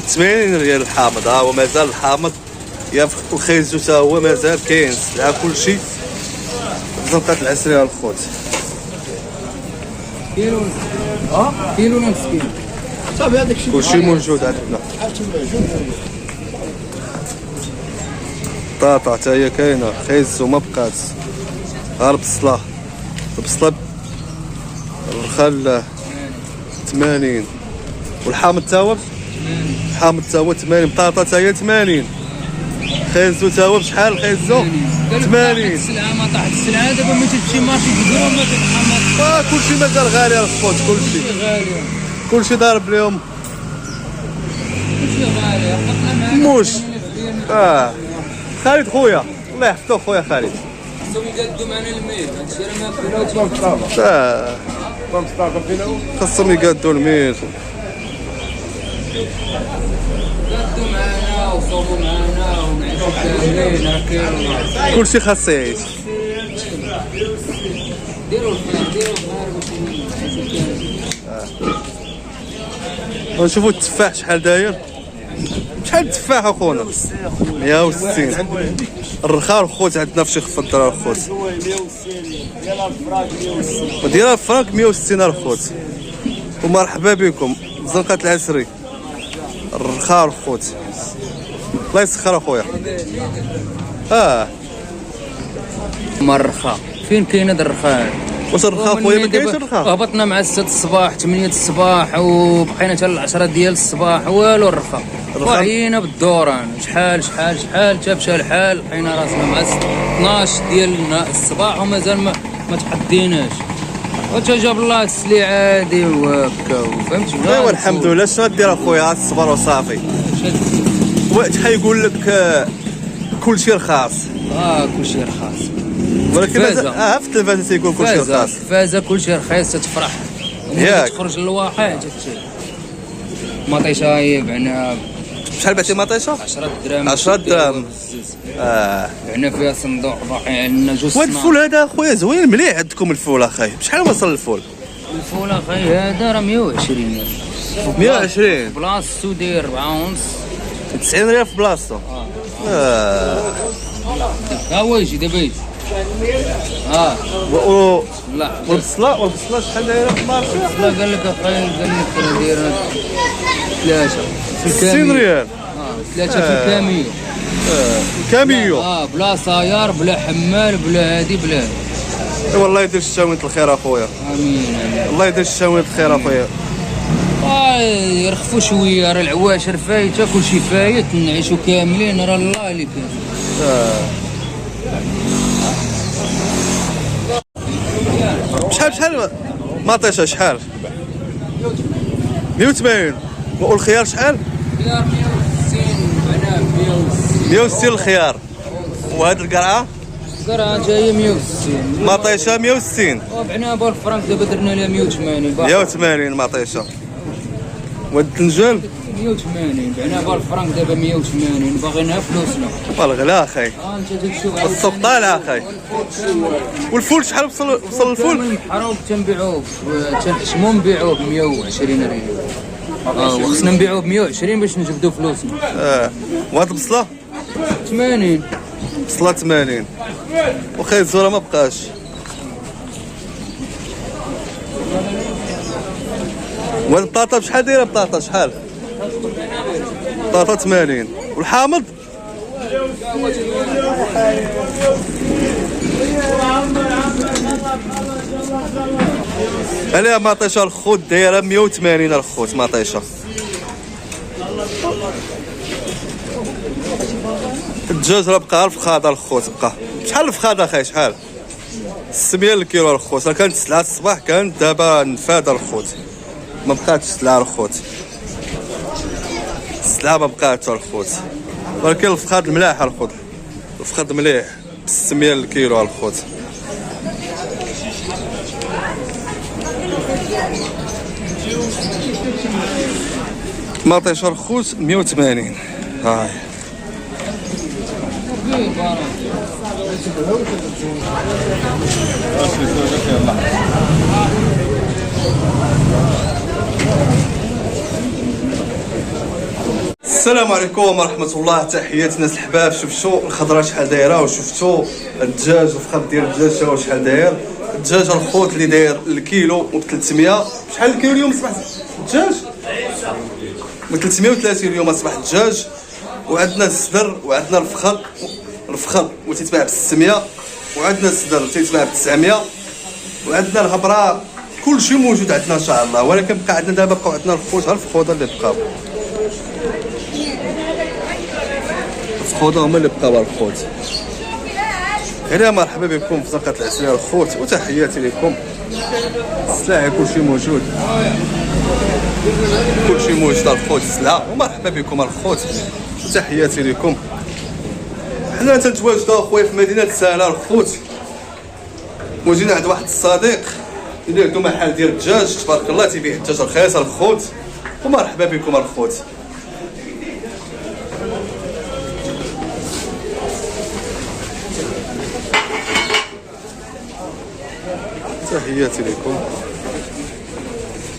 80 ريال الحامض. ها هو مازال الحامض يا في الخيزو تا هو مازال كاين سلعه كلشي زنقات العسريه الخوت. كيلو كيلو ونص كيلو صافي هذاك الشيء كلشي موجود عندنا. طاطا حتى هي كاينه، خيزو ما بقات، ها البصله الرخال 80 والحامض تا هو الحامض تا هو 80. بطاطا تا هي 80. خيزو تا هو بشحال خيزو 80. السلعه ما طاحت السلعه دابا ملي تمشي مارشي تقرا ما تتحمل. كلشي مازال غالي الخوت، كلشي ضارب لهم كلشي غالي. حطنا معاك موش. خالد خويا الله يحفظك خويا خالد. خصهم يقادوا معنا الميل هادشي راه ما فينا خاصهم يقادوا الميل. قادوا معنا وصوموا معنا ونعيشوا كاملين هكا. كلشي خاص يعيش. ديروا الخير ديروا الخير باش نعيشوا كاملين. ونشوفوا التفاح شحال داير. شحال التفاح اخونا؟ 160. الرخاء الخوت عندنا في شيخ فضل الخوت ديال الفرانك 160 الخوت. ومرحبا بكم زنقة العسري الرخاء الخوت. الله يسخر اخويا. الرخاء فين كاين هذا الرخاء؟ واش الرخاء خويا ما كاينش الرخاء؟ هبطنا مع 6 الصباح 8 الصباح وبقينا حتى 10 ديال الصباح والو الرخاء. وعينا بالدوران شحال تا مشى الحال لقينا راسنا مع 12 ديال الصباح ومازال ما تحديناش. وتا جاب الله السلي عادي وهكا فهمتي. ايوا الحمد لله. شنو دير اخويا؟ الصبر وصافي. شحال يقول لك كلشي رخاص. كلشي رخاص ولكن في التلفازه تيقول كلشي رخاص. فازا كلشي رخيص تتفرح ياك تخرج للواقع تتشي. مطيشه هي بعنا شحال بعتي مطيشه؟ 10 دراهم 10 دراهم. بعنا فيها صندوق باقي عندنا جوج. وهاد الفول هذا اخويا زوين مليح عندكم الفول اخاي. بشحال وصل الفول؟ الفول اخاي هذا راه 120. 120 بلاصتو داير 4 ونص 90 ريال في بلاصتو. ها هو يجي دابا يجي. لا والبصله شحال دايره في المارشي؟ لا قال لك اخاي قال لك دايره 3 في 60 ريال. 3 في الكاميو. كاميو. بلا سيار بلا حمال بلا هادي بلا. والله يدير الشاوية الخير اخويا. امين الله يدير الشاوية الخير اخويا. يرخفوا شويه راه العواشر فايته كلشي فايت نعيشوا كاملين راه الله اللي كاين. شحال مطيشه شحال؟ 180. والخيار شحال؟ خيار 160 عناب 160. 160 الخيار. وهاد القرعه؟ القرعه جايه 160. مطيشه 160. وبعناب والفرنك دابا درنا لها 180. 180 مطيشه. وهاد الدنجال 180. بعناب والفرنك دابا 180 باغينها فلوسنا. والغلا اخاي. انت تشوف السوق طالع اخاي. والفول شحال وصل الفول؟ من الحروب تنبيعوه تنحشمو نبيعوه ب 120 ريال. وخصنا نبيعوه ب 120 باش نجبدو فلوسنا. وهاد البصله 80. بصله 80. وخا الزوره ما بقاش. وهاد البطاطا بشحال دايره البطاطا شحال؟ بطاطا 80. والحامض؟ عليها مطيشه الخوت دايره 180 الخوت مطيشه. الدجاج راه بقى الفخاده الخوت بقى. شحال الفخاده اخاي شحال؟ 600 الكيلو الخوت. راه كانت السلعه الصباح كانت دابا نفاده الخوت. ما بقاتش السلعه الخوت. السلعه ما بقاتش الخوت. ولكن الفخاد ملاح الخوت. الفخاد مليح ب 600 الكيلو الخوت. مطيشه الخوت 180. هاي السلام عليكم ورحمة الله، تحياتي الناس الحباب. شفتوا الخضرة شحال دايرة، وشفتوا الدجاج الفخذ ديال الدجاج شو شحال داير. الدجاج الخوت اللي داير الكيلو ب 300. شحال الكيلو اليوم اصبح الدجاج؟ ب 330 اليوم اصبح الدجاج. وعندنا الصدر وعندنا الفخذ وتيتباع ب 600، وعندنا الصدر تيتباع ب 900، وعندنا الهبرة. كل شيء موجود عندنا ان شاء الله. ولكن بقى عندنا دابا بقاو عندنا الخوت، ها الفخوضه اللي بقاو، الفخوضه هما اللي بقاو الخوت. غير مرحبا بكم في زنقة العسلية الخوت، وتحياتي لكم. السلعة كلشي موجود، كلشي موجود الخوت السلعة. ومرحبا بكم الخوت، وتحياتي لكم. حنا تنتواجدوا اخويا في مدينة ساهلة الخوت، موجودين عند واحد الصديق اللي عنده محل ديال الدجاج تبارك الله، تيبيع الدجاج رخيص الخوت. ومرحبا بكم الخوت. تحياتي لكم.